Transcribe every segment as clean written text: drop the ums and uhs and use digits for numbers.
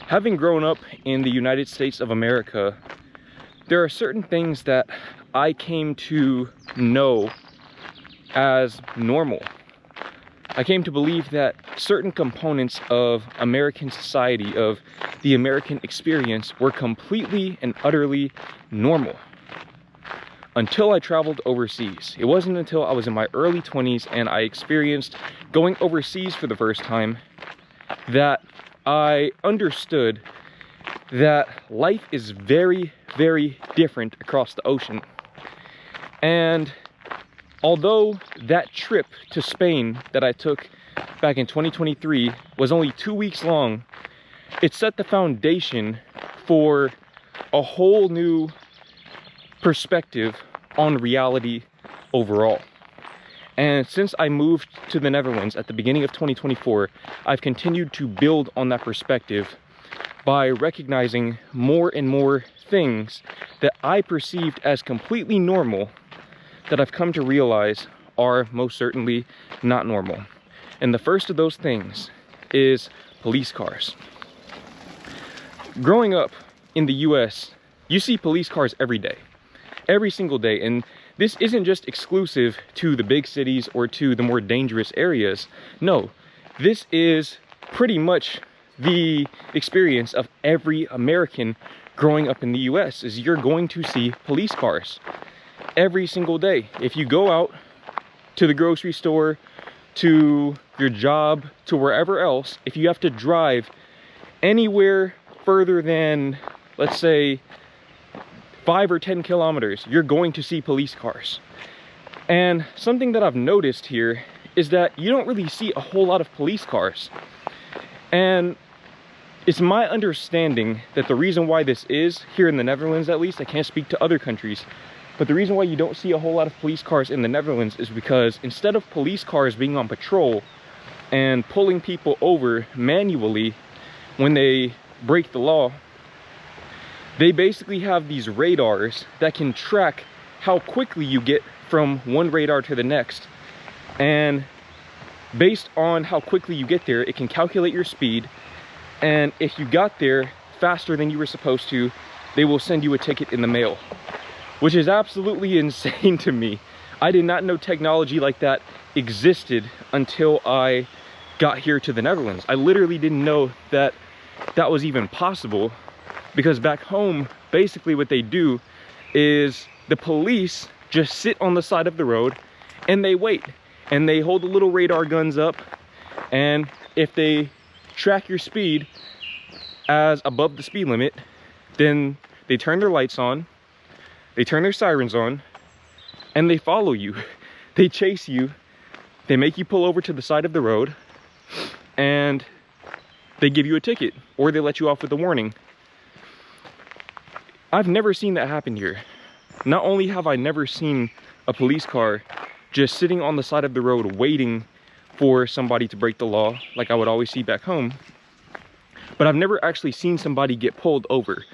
Having grown up in the United States of America, there are certain things that I came to know as normal. I came to believe that certain components of American society, of the American experience, were completely and utterly normal. Until I traveled overseas. It wasn't until I was in my early 20s and I experienced going overseas for the first time that I understood that life is very, very different across the ocean. And although that trip to Spain that I took back in 2023 was only 2 weeks long, it set the foundation for a whole new perspective on reality overall. And since I moved to the Netherlands at the beginning of 2024, I've continued to build on that perspective by recognizing more and more things that I perceived as completely normal that I've come to realize are most certainly not normal. And the first of those things is police cars. Growing up in the US, you see police cars every day, every single day. And this isn't just exclusive to the big cities or to the more dangerous areas. No, this is pretty much the experience of every American growing up in the US, is you're going to see police cars every single day. If you go out to the grocery store, to your job, to wherever else, if you have to drive anywhere further than, let's say, 5 or 10 kilometers, you're going to see police cars. And something that I've noticed here is that you don't really see a whole lot of police cars. And it's my understanding that the reason why this is, here in the Netherlands at least, I can't speak to other countries, but the reason why you don't see a whole lot of police cars in the Netherlands is because instead of police cars being on patrol and pulling people over manually when they break the law, they basically have these radars that can track how quickly you get from one radar to the next. And based on how quickly you get there, it can calculate your speed. And if you got there faster than you were supposed to, they will send you a ticket in the mail, which is absolutely insane to me. I did not know technology like that existed until I got here to the Netherlands. I literally didn't know that that was even possible, because back home, basically what they do is the police just sit on the side of the road and they wait, and they hold the little radar guns up, and if they track your speed as above the speed limit, then they turn their lights on, they turn their sirens on, and they follow you. They chase you, they make you pull over to the side of the road, and they give you a ticket, or they let you off with a warning. I've never seen that happen here. Not only have I never seen a police car just sitting on the side of the road waiting for somebody to break the law like I would always see back home, but I've never actually seen somebody get pulled over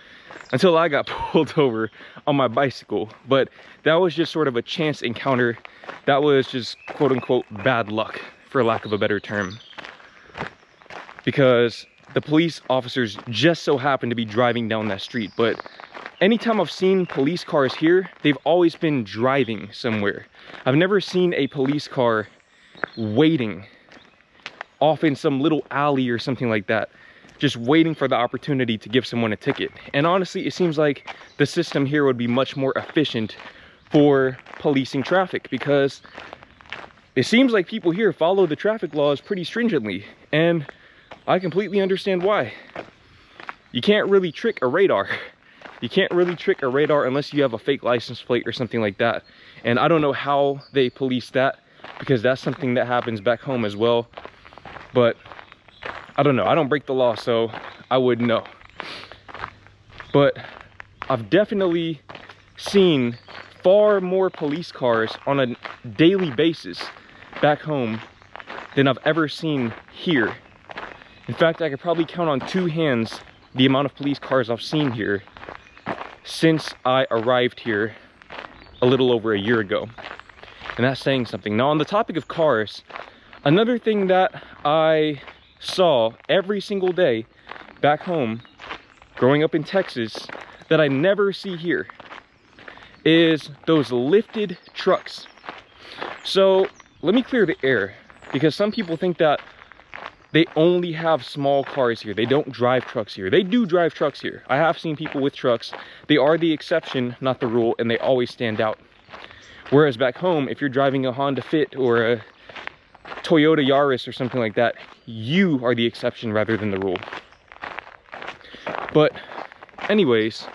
until I got pulled over on my bicycle. But that was just sort of a chance encounter. That was just quote unquote bad luck, for lack of a better term, because the police officers just so happened to be driving down that street. But anytime I've seen police cars here, they've always been driving somewhere. I've never seen a police car waiting off in some little alley or something like that, just waiting for the opportunity to give someone a ticket. And honestly, it seems like the system here would be much more efficient for policing traffic, because it seems like people here follow the traffic laws pretty stringently, and I completely understand why. You can't really trick a radar. You can't really trick a radar unless you have a fake license plate or something like that. And I don't know how they police that, because that's something that happens back home as well. But I don't know. I don't break the law, so I wouldn't know. But I've definitely seen far more police cars on a daily basis back home than I've ever seen here. In fact, I could probably count on 2 hands the amount of police cars I've seen here since I arrived here a little over a year ago. And that's saying something. Now, on the topic of cars, another thing that I saw every single day back home, growing up in Texas, that I never see here is those lifted trucks. So let me clear the air, because some people think that they only have small cars here. They don't drive trucks here. They do drive trucks here. I have seen people with trucks. They are the exception, not the rule, and they always stand out. Whereas back home, if you're driving a Honda Fit or a Toyota Yaris or something like that, you are the exception rather than the rule. But anyways,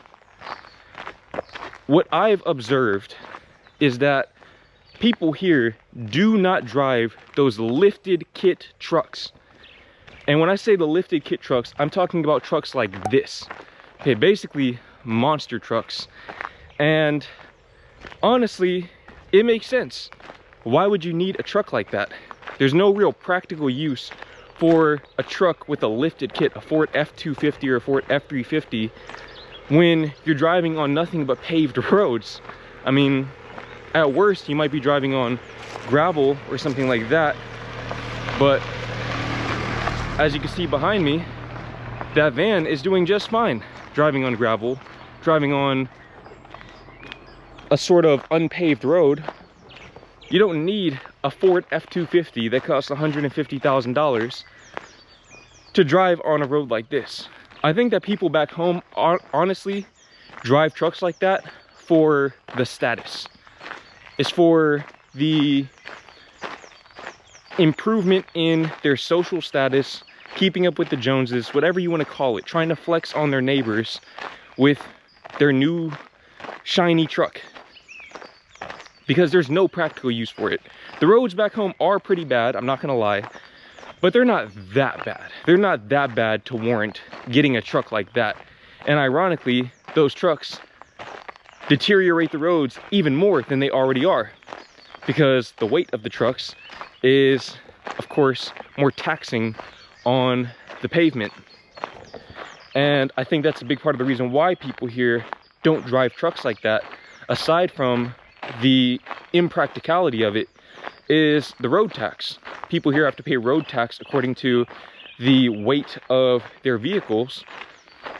what I've observed is that people here do not drive those lifted kit trucks. And when I say the lifted kit trucks, I'm talking about trucks like this. Okay, basically monster trucks. And honestly, it makes sense. Why would you need a truck like that? There's no real practical use for a truck with a lifted kit, a Ford F-250 or a Ford F-350, when you're driving on nothing but paved roads. I mean, at worst, you might be driving on gravel or something like that, but as you can see behind me, that van is doing just fine driving on gravel, driving on a sort of unpaved road. You don't need a Ford F-250 that costs $150,000 to drive on a road like this. I think that people back home honestly drive trucks like that for the status. It's for the improvement in their social status, keeping up with the Joneses, whatever you want to call it, trying to flex on their neighbors with their new shiny truck. Because there's no practical use for it. The roads back home are pretty bad, I'm not gonna lie, but they're not that bad. They're not that bad to warrant getting a truck like that. And ironically, those trucks deteriorate the roads even more than they already are, because the weight of the trucks is, of course, more taxing on the pavement. And I think that's a big part of the reason why people here don't drive trucks like that, aside from the impracticality of it, is the road tax. People here have to pay road tax according to the weight of their vehicles.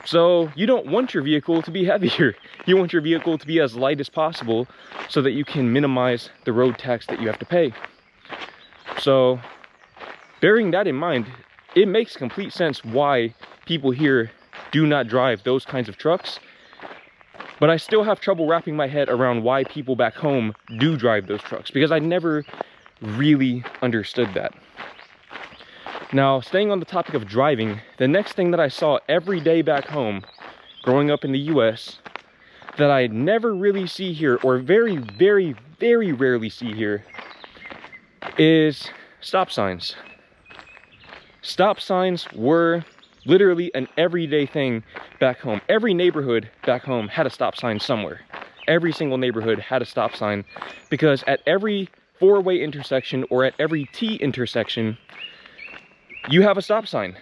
So you don't want your vehicle to be heavier. You want your vehicle to be as light as possible so that you can minimize the road tax that you have to pay. So bearing that in mind, it makes complete sense why people here do not drive those kinds of trucks. But I still have trouble wrapping my head around why people back home do drive those trucks, because I never really understood that. Now, staying on the topic of driving, the next thing that I saw every day back home, growing up in the US, that I never really see here, or very, very, very rarely see here, is stop signs. Stop signs were literally an everyday thing back home. Every neighborhood back home had a stop sign somewhere. Every single neighborhood had a stop sign, because at every four-way intersection or at every T intersection, you have a stop sign.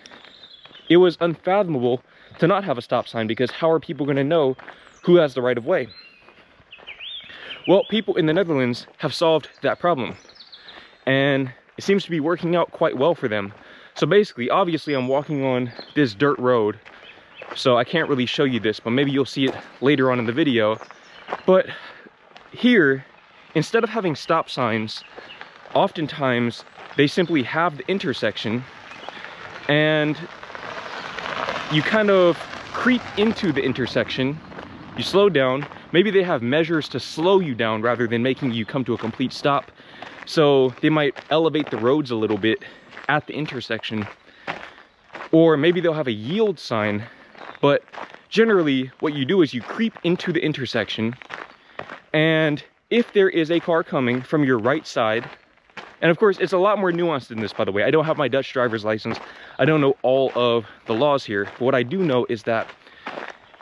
It was unfathomable to not have a stop sign, because how are people going to know who has the right of way? Well, people in the Netherlands have solved that problem, and it seems to be working out quite well for them. So basically, obviously I'm walking on this dirt road, so I can't really show you this, but maybe you'll see it later on in the video. But here, instead of having stop signs, oftentimes they simply have the intersection, and you kind of creep into the intersection, you slow down. Maybe they have measures to slow you down rather than making you come to a complete stop. So they might elevate the roads a little bit at the intersection, or maybe they'll have a yield sign. But generally what you do is you creep into the intersection, and if there is a car coming from your right side, and of course it's a lot more nuanced than this, by the way, I don't have my Dutch driver's license, I don't know all of the laws here, but what I do know is that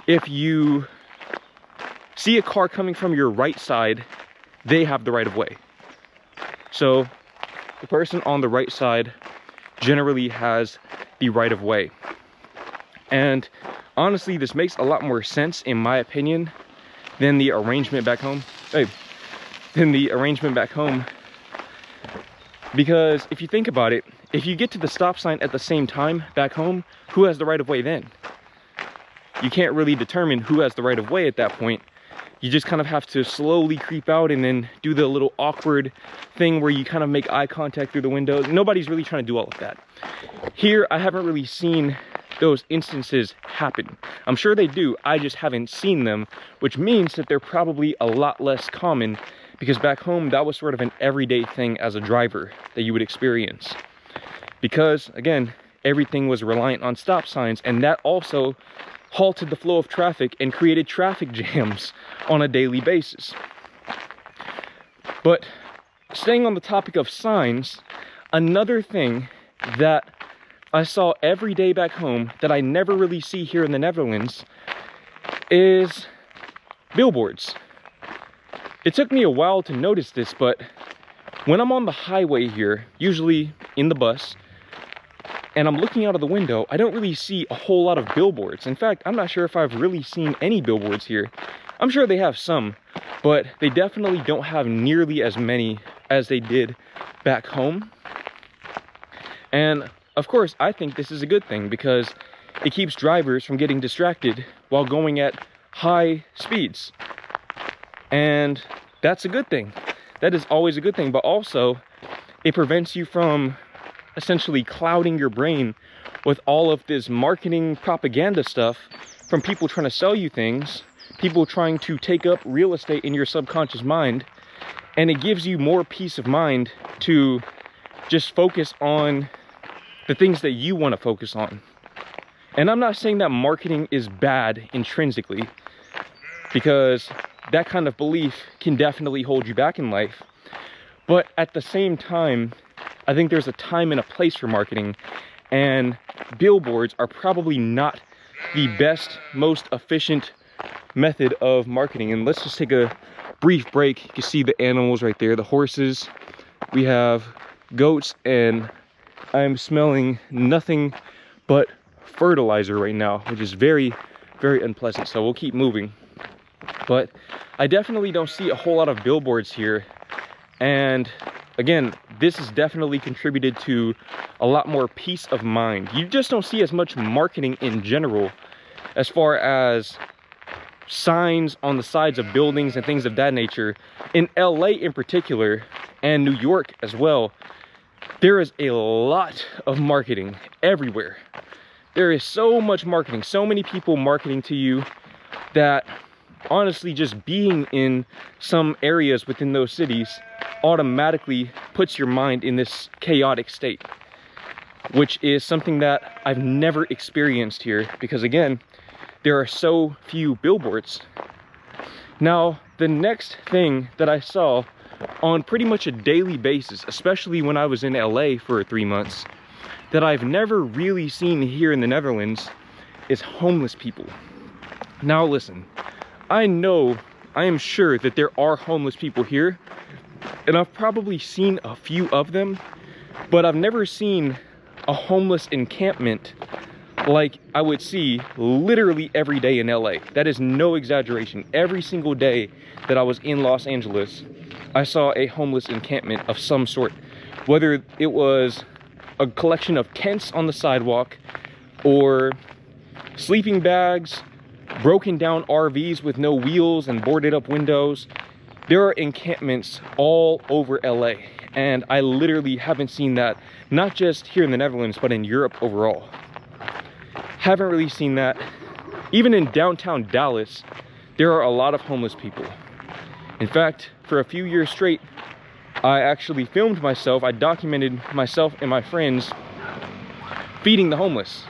if you see a car coming from your right side, they have the right of way. So the person on the right side generally has the right of way. And honestly, this makes a lot more sense, in my opinion, than the arrangement back home. Because if you think about it, if you get to the stop sign at the same time back home, who has the right of way then? You can't really determine who has the right of way at that point. You just kind of have to slowly creep out and then do the little awkward thing where you kind of make eye contact through the window. Nobody's really trying to do all of that. Here, I haven't really seen those instances happen. I'm sure they do, I just haven't seen them, which means that they're probably a lot less common, because back home, that was sort of an everyday thing as a driver that you would experience. Because, again, everything was reliant on stop signs, and that also halted the flow of traffic and created traffic jams on a daily basis. But staying on the topic of signs, another thing that I saw every day back home that I never really see here in the Netherlands is billboards. It took me a while to notice this, but when I'm on the highway here, usually in the bus, and I'm looking out of the window, I don't really see a whole lot of billboards. In fact, I'm not sure if I've really seen any billboards here. I'm sure they have some, but they definitely don't have nearly as many as they did back home. And of course, I think this is a good thing because it keeps drivers from getting distracted while going at high speeds. And that's a good thing. That is always a good thing, but also it prevents you from essentially clouding your brain with all of this marketing propaganda stuff from people trying to sell you things, people trying to take up real estate in your subconscious mind, and it gives you more peace of mind to just focus on the things that you want to focus on. And I'm not saying that marketing is bad intrinsically, because that kind of belief can definitely hold you back in life. But at the same time, I think there's a time and a place for marketing, and billboards are probably not the best, most efficient method of marketing. And let's just take a brief break. You can see the animals right there, the horses. We have goats, and I'm smelling nothing but fertilizer right now, which is very, very unpleasant. So we'll keep moving. But I definitely don't see a whole lot of billboards here. And again, this has definitely contributed to a lot more peace of mind. You just don't see as much marketing in general as far as signs on the sides of buildings and things of that nature. In LA in particular, and New York as well, there is a lot of marketing everywhere. There is so much marketing, so many people marketing to you that honestly just being in some areas within those cities automatically puts your mind in this chaotic state, which is something that I've never experienced here because, again, there are so few billboards. Now, the next thing that I saw on pretty much a daily basis, especially when I was in LA for 3 months, that I've never really seen here in the Netherlands is homeless people. Now listen, I am sure that there are homeless people here, and I've probably seen a few of them, but I've never seen a homeless encampment like I would see literally every day in LA. That is no exaggeration. Every single day that I was in Los Angeles, I saw a homeless encampment of some sort. Whether it was a collection of tents on the sidewalk, or sleeping bags, broken down RVs with no wheels and boarded up windows. There are encampments all over LA, and I literally haven't seen that, not just here in the Netherlands, but in Europe overall. Haven't really seen that. Even in downtown Dallas, there are a lot of homeless people. In fact, for a few years straight, I actually filmed myself, I documented myself and my friends feeding the homeless.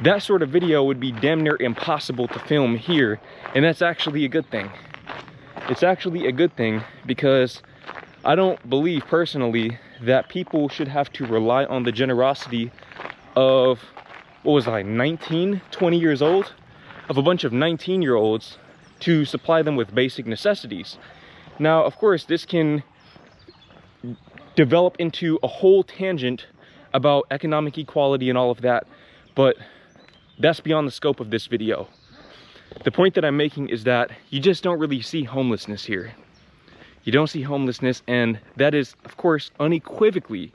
That sort of video would be damn near impossible to film here, and that's actually a good thing. It's actually a good thing because I don't believe personally that people should have to rely on the generosity of, what was I, 19, 20 years old? Of a bunch of 19-year-olds to supply them with basic necessities. Now, of course, this can develop into a whole tangent about economic equality and all of that, but that's beyond the scope of this video. The point that I'm making is that you just don't really see homelessness here. you don't see homelessness, and that is, of course, unequivocally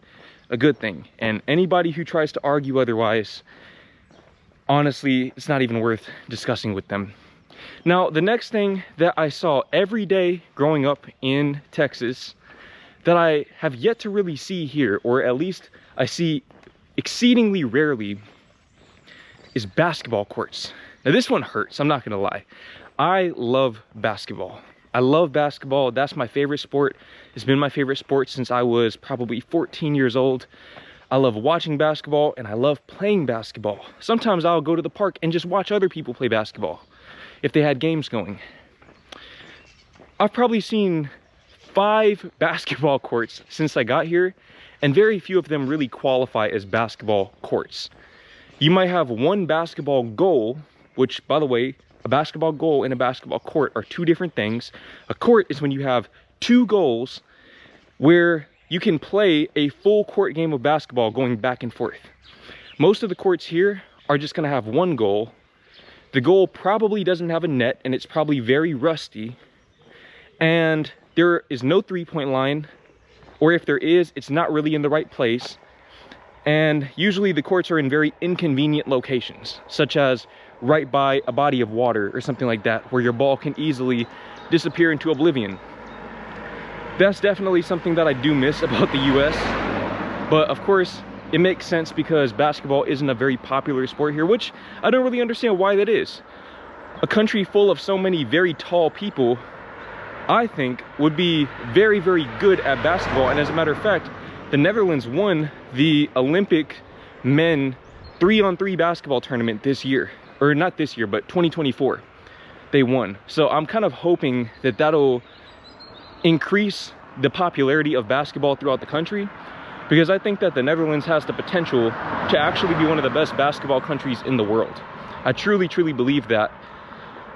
a good thing. And anybody who tries to argue otherwise, honestly, it's not even worth discussing with them. Now, the next thing that I saw every day growing up in Texas that I have yet to really see here, or at least I see exceedingly rarely, is basketball courts. Now this one hurts, I'm not gonna lie. I love basketball. I love basketball. That's my favorite sport. It's been my favorite sport since I was probably 14 years old. I love watching basketball and I love playing basketball. Sometimes I'll go to the park and just watch other people play basketball if they had games going. I've probably seen 5 basketball courts since I got here, and very few of them really qualify as basketball courts. You might have one basketball goal, which, by the way, a basketball goal and a basketball court are 2 different things. A court is when you have 2 goals where you can play a full court game of basketball going back and forth. Most of the courts here are just gonna have 1 goal. The goal probably doesn't have a net and it's probably very rusty. And there is no 3-point line, or if there is, it's not really in the right place. And usually the courts are in very inconvenient locations, such as right by a body of water or something like that, where your ball can easily disappear into oblivion. That's definitely something that I do miss about the US. But of course, it makes sense because basketball isn't a very popular sport here, which I don't really understand why that is. A country full of so many very tall people, I think, would be very, very good at basketball. And as a matter of fact, the Netherlands won the Olympic men 3-on-3 basketball tournament this year. Or not this year, but 2024. They won. So I'm kind of hoping that that'll increase the popularity of basketball throughout the country, because I think that the Netherlands has the potential to actually be one of the best basketball countries in the world. I truly, truly believe that,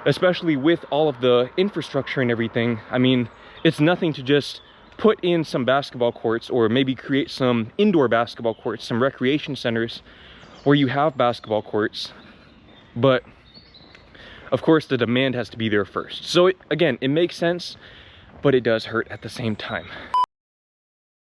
especially with all of the infrastructure and everything. I mean, it's nothing to just put in some basketball courts, or maybe create some indoor basketball courts, some recreation centers where you have basketball courts. But of course, the demand has to be there first. So again, it makes sense, but it does hurt at the same time.